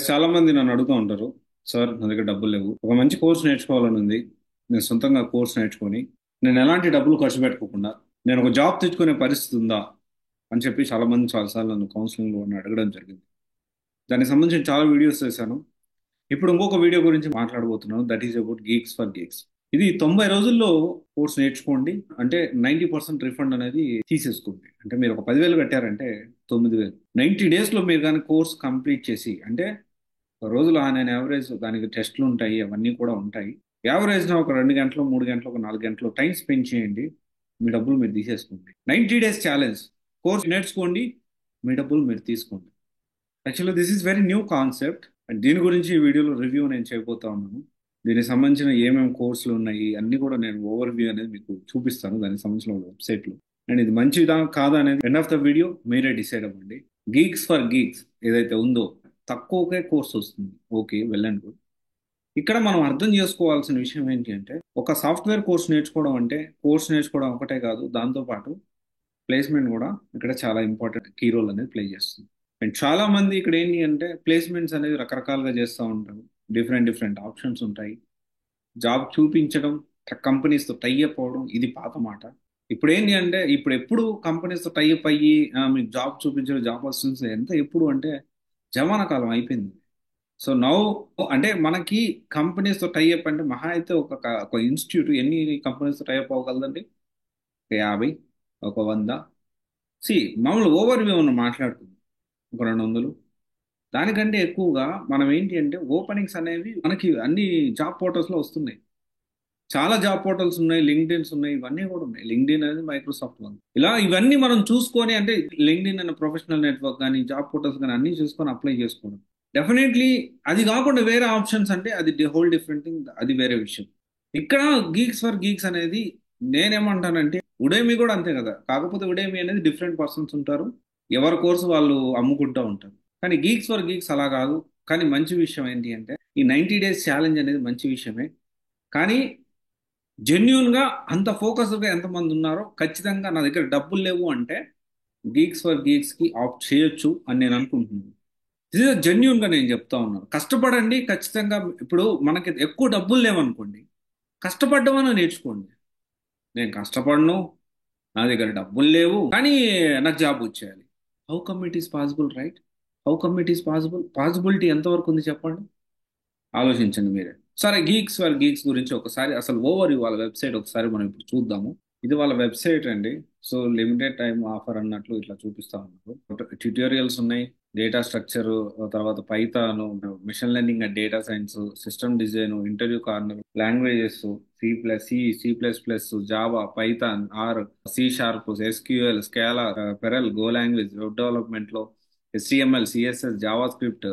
చాలా మంది నన్ను అడుగుతూ ఉంటారు. సార్ నా దగ్గర డబ్బులు లేవు. ఒక మంచి కోర్స్ నేర్చుకోవాలని ఉంది. నేను సొంతంగా కోర్స్ నేర్చుకొని నేను ఎలాంటి డబ్బులు ఖర్చు పెట్టుకోకుండా నేను ఒక జాబ్ తెచ్చుకునే పరిస్థితి ఉందా అని చెప్పి చాలా మంది చాలాసార్లు నన్ను కౌన్సిలింగ్ లో అడగడం జరిగింది. దానికి సంబంధించిన చాలా వీడియోస్ చేశాను. ఇప్పుడు ఇంకొక వీడియో గురించి మాట్లాడబోతున్నాను. That is about Geeks for Geeks. ఇది 90 రోజుల్లో కోర్స్ నేర్చుకోండి. అంటే 90% రిఫండ్ అనేది తీసేసుకోండి. అంటే మీరు ఒక 10,000 కట్టారంటే 9,000 90 డేస్ లో మీరు కానీ కోర్స్ కంప్లీట్ చేసి అంటే రోజులు నేను యావరేజ్ దానికి టెస్ట్లు ఉంటాయి, అవన్నీ కూడా ఉంటాయి. యావరేజ్ నా ఒక 2 గంటలు 3 గంటలు ఒక 4 గంటలు టైం స్పెండ్ చేయండి. మీ డబ్బులు మీరు తీసేసుకోండి. 90 డేస్ ఛాలెంజ్. కోర్స్ నేర్చుకోండి, మీ డబ్బులు మీరు తీసుకోండి. Actually this is very new concept and దీని గురించి ఈ వీడియోలో రివ్యూ నేను చేయబోతా ఉన్నాను. దీనికి సంబంధించిన ఏమేమి కోర్సులు ఉన్నాయి అన్ని కూడా నేను ఓవర్ వ్యూ అనేది మీకు చూపిస్తాను దానికి సంబంధించిన వెబ్సైట్లో. అండ్ ఇది మంచిదా కాదా అనేది ఎండ్ ఆఫ్ ద వీడియో మీరే డిసైడ్ అవ్వండి. గీక్స్ ఫర్ గీక్స్ ఏదైతే ఉందో తక్కువకే కోర్స్ వస్తుంది. Okay, well and good. ఇక్కడ మనం అర్థం చేసుకోవాల్సిన విషయం ఏంటి అంటే ఒక సాఫ్ట్వేర్ కోర్స్ నేర్చుకోవడం అంటే కోర్స్ నేర్చుకోవడం ఒకటే కాదు, దాంతో పాటు ప్లేస్మెంట్ కూడా ఇక్కడ చాలా ఇంపార్టెంట్ కీ రోల్ అనేది ప్లే చేస్తుంది. అండ్ చాలా మంది ఇక్కడ ఏంటి అంటే ప్లేస్మెంట్స్ అనేది రకరకాలుగా చేస్తూ ఉంటారు. డిఫరెంట్ డిఫరెంట్ ఆప్షన్స్ ఉంటాయి. జాబ్ చూపించడం, కంపెనీస్తో టైఅప్ అవ్వడం ఇది పాత మాట. ఇప్పుడు ఏంటి అంటే ఇప్పుడు ఎప్పుడు కంపెనీస్తో టైఅప్ అయ్యి మీకు జాబ్ చూపించడం, జాబ్ వస్తుంది ఎంత ఎప్పుడు అంటే జమానా కాలం అయిపోయింది. సో నౌ అంటే మనకి కంపెనీస్తో టైఅప్ అంటే మహా అయితే ఒక ఇన్స్టిట్యూట్ ఎన్ని కంపెనీస్తో టైఅప్ అవ్వగలదండి? ఒక 50, ఒక 100. సి మామూలు ఓవర్ వ్యూ ఉన్న మాట్లాడుతుంది ఒక 200. దానికంటే ఎక్కువగా మనం ఏంటి అంటే ఓపెనింగ్స్ అనేవి మనకి అన్ని జాబ్ పోర్టల్స్ లో వస్తున్నాయి. చాలా జాబ్ పోర్టల్స్ ఉన్నాయి, లింక్డ్ఇన్స్ ఉన్నాయి, ఇవన్నీ కూడా ఉన్నాయి. లింక్డ్ఇన్ అనేది మైక్రోసాఫ్ట్ ఉంది. ఇలా ఇవన్నీ మనం చూసుకొని అంటే లింక్డ్ఇన్ అనే ప్రొఫెషనల్ నెట్వర్క్ కానీ జాబ్ పోర్టల్స్ కానీ అన్ని చూసుకొని అప్లై చేసుకోవడం. డెఫినెట్లీ అది కాకుండా వేరే ఆప్షన్స్ అంటే అది హోల్ డిఫరెంట్ థింగ్, అది వేరే విషయం. ఇక్కడ గీక్స్ ఫర్ గీక్స్ అనేది నేనేమంటానంటే ఉడేమి కూడా అంతే కదా, కాకపోతే ఉడేమి అనేది డిఫరెంట్ పర్సన్స్ ఉంటారు, ఎవరి కోర్సు వాళ్ళు అమ్ముకుంటూ ఉంటారు. కానీ గీక్స్ ఫర్ గీక్స్ అలా కాదు. కానీ మంచి విషయం ఏంటి అంటే ఈ 90 డేస్ ఛాలెంజ్ అనేది మంచి విషయమే. కానీ జెన్యున్ గా అంత ఫోకస్డ్ గా ఎంతమంది ఉన్నారో ఖచ్చితంగా నా దగ్గర డబ్బులు లేవు అంటే గీక్స్ ఫర్ గీక్స్ కి ఆప్ట్ చేయొచ్చు అని నేను అనుకుంటున్నాను. ఇది జెన్యున్ గా నేను చెప్తా ఉన్నాను. కష్టపడండి ఖచ్చితంగా. ఇప్పుడు మనకి ఎక్కువ డబ్బులు లేవనుకోండి, కష్టపడ్డమని నేర్చుకోండి. నేను కష్టపడను, నా దగ్గర డబ్బులు లేవు, కానీ నాకు జాబ్ వచ్చేయాలి. How come it is possible, right? How come it is possible? Possibility ఎంతవరకు ఉంది చెప్పండి, ఆలోచించండి మీరే. సరే, గీక్స్ వాళ్ళ గీక్స్ గురించి ఒకసారి అసలు ఓవర్ వాళ్ళ వెబ్సైట్ ఒకసారి మనం ఇప్పుడు చూద్దాము. ఇది వాళ్ళ వెబ్సైట్ అండి. సో లిమిటెడ్ టైం ఆఫర్ అన్నట్లు ఇట్లా చూపిస్తా ఉన్నారు. ట్యూటోరియల్స్ ఉన్నాయి, డేటా స్ట్రక్చర్, తర్వాత Python, machine learning and data science, system design, interview corner, languages, C plus plus, Java, Python, R, సి#, SQL, Scala, Perl, Go language, web development లో HTML, CSS, JavaScript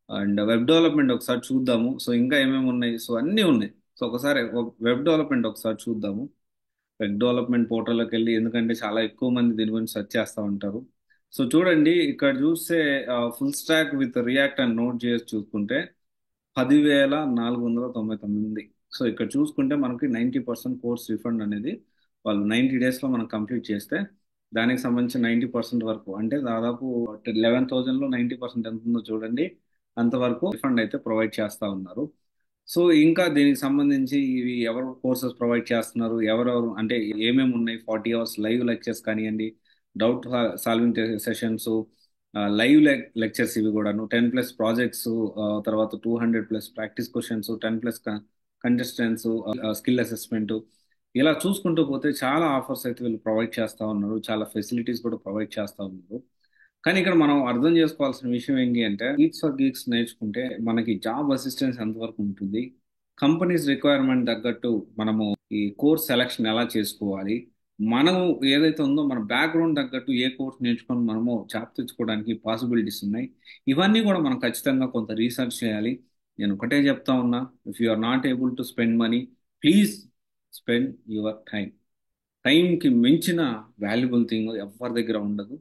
and web development ఒకసారి చూద్దాము. So ఇంకా ఏమేమి ఉన్నాయి, so అన్నీ ఉన్నాయి. So ఒకసారి వెబ్ డెవలప్మెంట్ ఒకసారి చూద్దాము. వెబ్ డెవలప్మెంట్ పోర్టల్లోకి వెళ్ళి, ఎందుకంటే చాలా ఎక్కువ మంది దీని గురించి సెర్చ్ చేస్తూ ఉంటారు. సో చూడండి, ఇక్కడ చూస్తే full stock with react and note JS చూసుకుంటే 10,499 ఉంది. సో ఇక్కడ చూసుకుంటే మనకి 90% కోర్స్ రిఫండ్ అనేది వాళ్ళు 90 డేస్లో మనం కంప్లీట్ చేస్తే దానికి సంబంధించి 90% వరకు అంటే దాదాపు 11,000లో 90% ఎంత ఉందో చూడండి. అంతవరకు రిఫండ్ అయితే ప్రొవైడ్ చేస్తా ఉన్నారు. సో ఇంకా దీనికి సంబంధించి ఇవి ఎవరు కోర్సెస్ ప్రొవైడ్ చేస్తున్నారు, ఎవరెవరు అంటే ఏమేమి ఉన్నాయి, 40 అవర్స్ లైవ్ లెక్చర్స్ కానివ్వండి, doubt solving sessions, live lectures ఇవి కూడాను, 10+ ప్రాజెక్ట్స్, తర్వాత 200+ practice questions, 10+ contestants, skill assessment, ఇలా చూసుకుంటూ పోతే చాలా ఆఫర్స్ అయితే వీళ్ళు ప్రొవైడ్ చేస్తా ఉన్నారు. చాలా ఫెసిలిటీస్ కూడా ప్రొవైడ్ చేస్తా ఉన్నారు. కానీ ఇక్కడ మనం అర్థం చేసుకోవాల్సిన విషయం ఏంటి అంటే గీక్స్ ఫర్ గీక్స్ నేర్చుకుంటే మనకి జాబ్ అసిస్టెన్స్ ఎంతవరకు ఉంటుంది, కంపెనీస్ రిక్వైర్మెంట్ తగ్గట్టు మనము ఈ కోర్స్ సెలక్షన్ ఎలా చేసుకోవాలి, మనము ఏదైతే ఉందో మన బ్యాక్గ్రౌండ్ తగ్గట్టు ఏ కోర్స్ నేర్చుకొని మనము జాబ్ తెచ్చుకోవడానికి పాసిబిలిటీస్ ఉన్నాయి. ఇవన్నీ కూడా మనం ఖచ్చితంగా కొంత రీసెర్చ్ చేయాలి. నేను ఒకటే చెప్తా ఉన్నా, if you are not able to spend money, please spend your time. టైంకి మించిన వాల్యుబుల్ థింగ్ ఎవరి దగ్గర ఉండదు.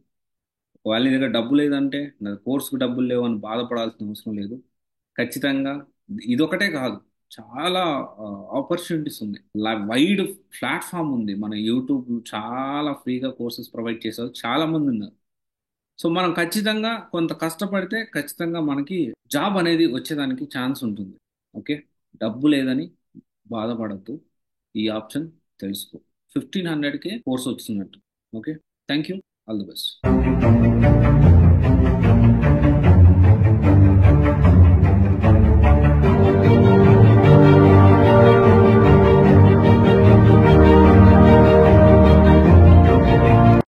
వాళ్ళ దగ్గర డబ్బు లేదంటే నా కోర్సుకు డబ్బులు లేవు అని బాధపడాల్సిన అవసరం లేదు. ఖచ్చితంగా ఇదొకటే కాదు, చాలా ఆపర్చునిటీస్ ఉన్నాయి. వైడ్ ప్లాట్ఫామ్ ఉంది. మన యూట్యూబ్ చాలా ఫ్రీగా కోర్సెస్ ప్రొవైడ్ చేసేవారు చాలా మంది ఉన్నారు. సో మనం ఖచ్చితంగా కొంత కష్టపడితే ఖచ్చితంగా మనకి జాబ్ అనేది వచ్చేదానికి ఛాన్స్ ఉంటుంది. ఓకే, డబ్బు లేదని బాధపడద్దు, ఈ ఆప్షన్ తెలుసుకో. 1500కే కోర్స్ వస్తున్నట్టు. Okay, thank you, all the best.